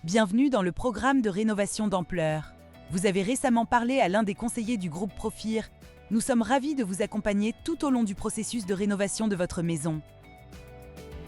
Bienvenue dans le programme de rénovation d'ampleur. Vous avez récemment parlé à l'un des conseillers du groupe Profir. Nous sommes ravis de vous accompagner tout au long du processus de rénovation de votre maison.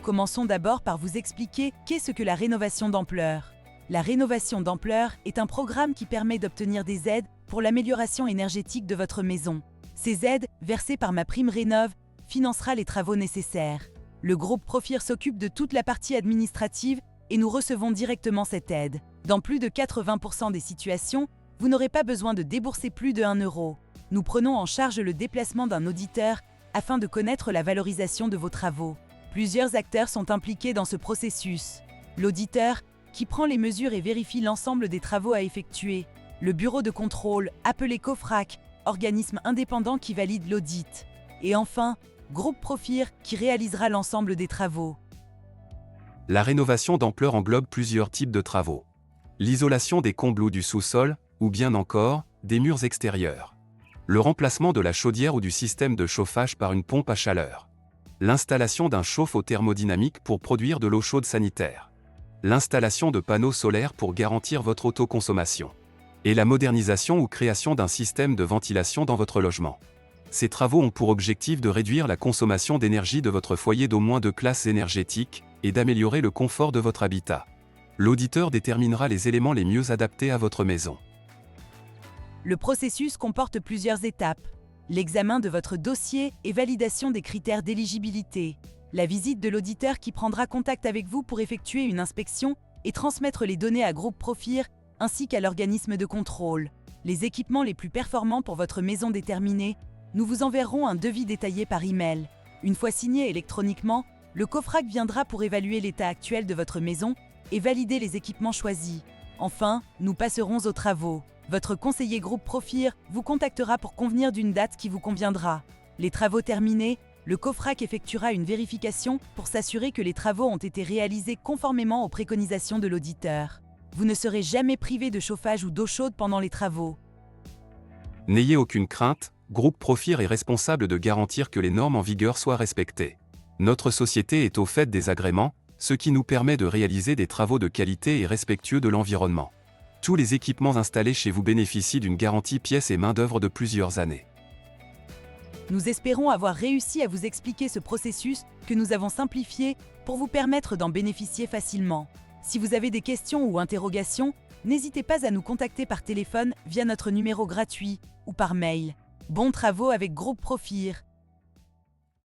Commençons d'abord par vous expliquer qu'est-ce que la rénovation d'ampleur. La rénovation d'ampleur est un programme qui permet d'obtenir des aides pour l'amélioration énergétique de votre maison. Ces aides, versées par MaPrimeRénov', financera les travaux nécessaires. Le groupe Profir s'occupe de toute la partie administrative et nous recevons directement cette aide. Dans plus de 80% des situations, vous n'aurez pas besoin de débourser plus de 1 euro. Nous prenons en charge le déplacement d'un auditeur afin de connaître la valorisation de vos travaux. Plusieurs acteurs sont impliqués dans ce processus. L'auditeur, qui prend les mesures et vérifie l'ensemble des travaux à effectuer. Le bureau de contrôle, appelé COFRAC, organisme indépendant qui valide l'audit. Et enfin, Groupe Profir, qui réalisera l'ensemble des travaux. La rénovation d'ampleur englobe plusieurs types de travaux. L'isolation des combles ou du sous-sol, ou bien encore, des murs extérieurs. Le remplacement de la chaudière ou du système de chauffage par une pompe à chaleur. L'installation d'un chauffe-eau thermodynamique pour produire de l'eau chaude sanitaire. L'installation de panneaux solaires pour garantir votre autoconsommation. Et la modernisation ou création d'un système de ventilation dans votre logement. Ces travaux ont pour objectif de réduire la consommation d'énergie de votre foyer d'au moins 2 classes énergétiques et d'améliorer le confort de votre habitat. L'auditeur déterminera les éléments les mieux adaptés à votre maison. Le processus comporte plusieurs étapes. L'examen de votre dossier et validation des critères d'éligibilité. La visite de l'auditeur qui prendra contact avec vous pour effectuer une inspection et transmettre les données à Groupe Profir ainsi qu'à l'organisme de contrôle. Les équipements les plus performants pour votre maison déterminée, nous vous enverrons un devis détaillé par email. Une fois signé électroniquement, le COFRAC viendra pour évaluer l'état actuel de votre maison et valider les équipements choisis. Enfin, nous passerons aux travaux. Votre conseiller Groupe Profir vous contactera pour convenir d'une date qui vous conviendra. Les travaux terminés, le COFRAC effectuera une vérification pour s'assurer que les travaux ont été réalisés conformément aux préconisations de l'auditeur. Vous ne serez jamais privé de chauffage ou d'eau chaude pendant les travaux. N'ayez aucune crainte, Groupe Profir est responsable de garantir que les normes en vigueur soient respectées. Notre société est au fait des agréments, ce qui nous permet de réaliser des travaux de qualité et respectueux de l'environnement. Tous les équipements installés chez vous bénéficient d'une garantie pièces et main-d'œuvre de plusieurs années. Nous espérons avoir réussi à vous expliquer ce processus que nous avons simplifié pour vous permettre d'en bénéficier facilement. Si vous avez des questions ou interrogations, n'hésitez pas à nous contacter par téléphone via notre numéro gratuit ou par mail. Bons travaux avec Groupe Profir.